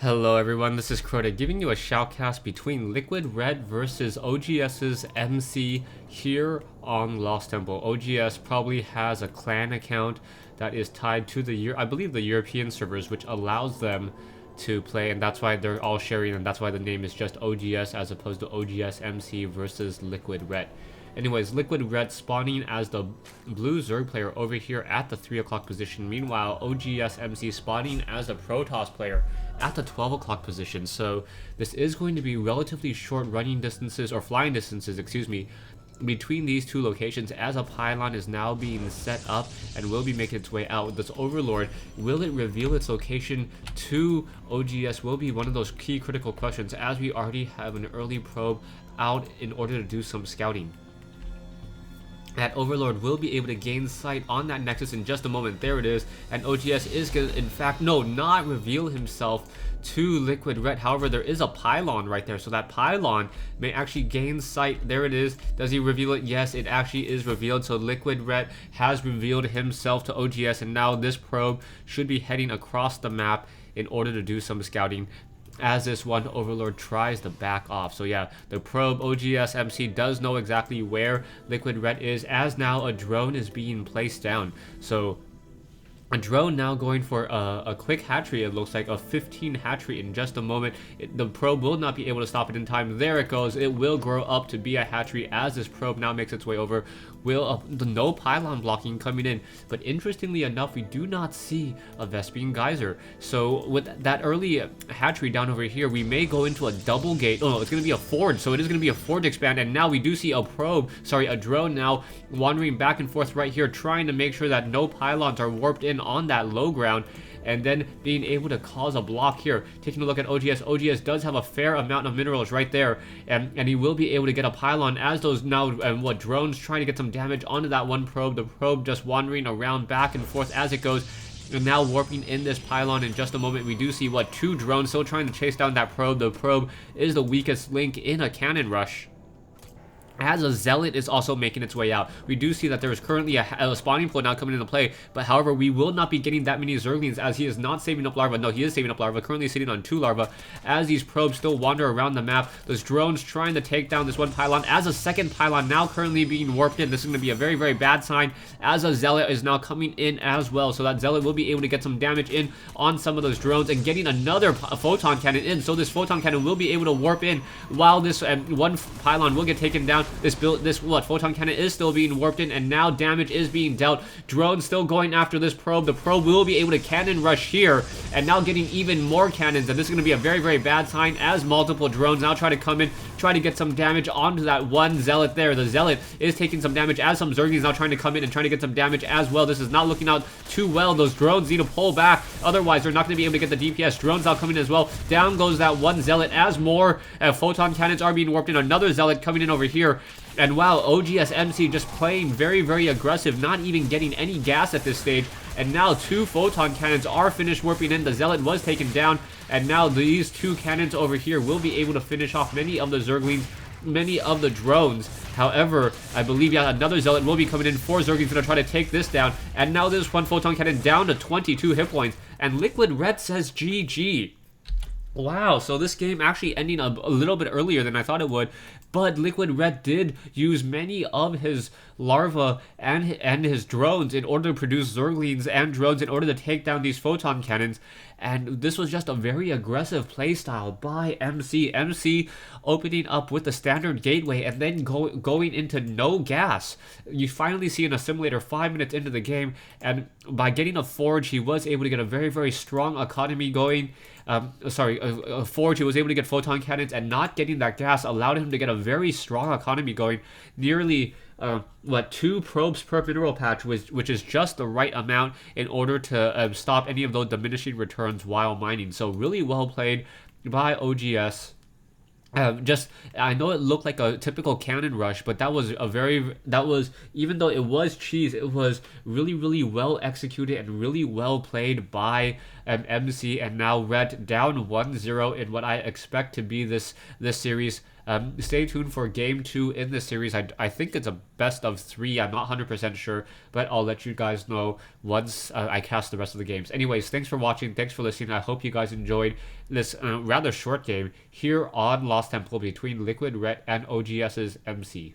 Hello everyone, this is Crota giving you a shoutcast between LiquidRet versus oGs's MC here on Lost Temple. oGs probably has a clan account that is tied to I believe the European servers, which allows them to play, and that's why they're all sharing, and that's why the name is just oGs as opposed to oGsMC versus LiquidRet. Anyways, LiquidRet spawning as the blue Zerg player over here at the 3 o'clock position. Meanwhile, oGsMC spawning as a Protoss player at the 12 o'clock position. So this is going to be relatively short running distances, or flying distances, excuse me, between these two locations, as a pylon is now being set up and will be making its way out with this Overlord. Will it reveal its location to oGs will be one of those key critical questions, as we already have an early probe out in order to do some scouting. That Overlord will be able to gain sight on that Nexus in just a moment. There it is. And oGs is going to, in fact, not reveal himself to LiquidRet. However, there is a pylon right there. So that pylon may actually gain sight. There it is. Does he reveal it? Yes, it actually is revealed. So LiquidRet has revealed himself to oGs. And now this probe should be heading across the map in order to do some scouting, as this one Overlord tries to back off. So yeah, the probe oGsMC does know exactly where LiquidRet is, as now a drone is being placed down. So a drone now going for a quick hatchery. It looks like a 15 hatchery in just a moment. The probe will not be able to stop it in time. There it goes. It will grow up to be a hatchery as this probe now makes its way over. No pylon blocking coming in. But interestingly enough, we do not see a Vespian Geyser. So with that early hatchery down over here, we may go into a double gate. Oh no, it's going to be a forge. So it is going to be a forge expand. And now we do see a drone now wandering back and forth right here, trying to make sure that no pylons are warped in on that low ground, and then being able to cause a block here. Taking a look at oGs does have a fair amount of minerals right there, and he will be able to get a pylon as those now drones trying to get some damage onto that one probe. The probe just wandering around back and forth as it goes, and now warping in this pylon. In just a moment, we do see two drones still trying to chase down that probe. The probe is the weakest link in a cannon rush, as a Zealot is also making its way out. We do see that there is currently a spawning pool now coming into play, but however, we will not be getting that many Zerglings, as he is not saving up larva. No, he is saving up larva, currently sitting on 2 larva, as these probes still wander around the map. Those drones trying to take down this one pylon, as a second pylon now currently being warped in. This is going to be a very, very bad sign, as a Zealot is now coming in as well. So that Zealot will be able to get some damage in on some of those drones, and getting another photon cannon in. So this photon cannon will be able to warp in, while this one pylon will get taken down. This photon cannon is still being warped in, and now damage is being dealt. Drones still going after this probe. The probe will be able to cannon rush here, and now getting even more cannons, and this is going to be a very, very bad sign, as multiple drones now try to come in, try to get some damage onto that one Zealot there. The Zealot is taking some damage, as some Zerglings now trying to come in and trying to get some damage as well. This is not looking out too well. Those drones need to pull back, otherwise they're not going to be able to get the DPS. Drones now coming in as well. Down goes that one Zealot, as more photon cannons are being warped in. Another Zealot coming in over here. And wow, oGsMC just playing very, very aggressive, not even getting any gas at this stage. And now 2 photon cannons are finished warping in. The Zealot was taken down, and now these 2 cannons over here will be able to finish off many of the Zerglings, many of the drones. However, I believe another Zealot will be coming in. 4 Zerglings going to try to take this down, and now this one photon cannon down to 22 hit points. And LiquidRet says GG. Wow, so this game actually ending a little bit earlier than I thought it would, but LiquidRet did use many of his larvae and his drones in order to produce Zerglings and drones in order to take down these photon cannons, and this was just a very aggressive playstyle by MC. MC opening up with the standard gateway and then going into no gas. You finally see an assimilator 5 minutes into the game, and by getting a forge, he was able to get a very, very strong economy going. A forge, he was able to get photon cannons, and not getting that gas allowed him to get a very strong economy going. Nearly 2 probes per mineral patch, which is just the right amount in order to stop any of those diminishing returns while mining. So really well played by oGs. I know it looked like a typical cannon rush, but that was even though it was cheese, it was really, really well executed and really well played by MC. And now Red down 1-0 in what I expect to be this series Stay tuned for game 2 in the series. I think it's a best of 3. I'm not 100% sure, but I'll let you guys know once I cast the rest of the games. Anyways, thanks for watching. Thanks for listening. I hope you guys enjoyed this rather short game here on Lost Temple between LiquidRet and oGsMC.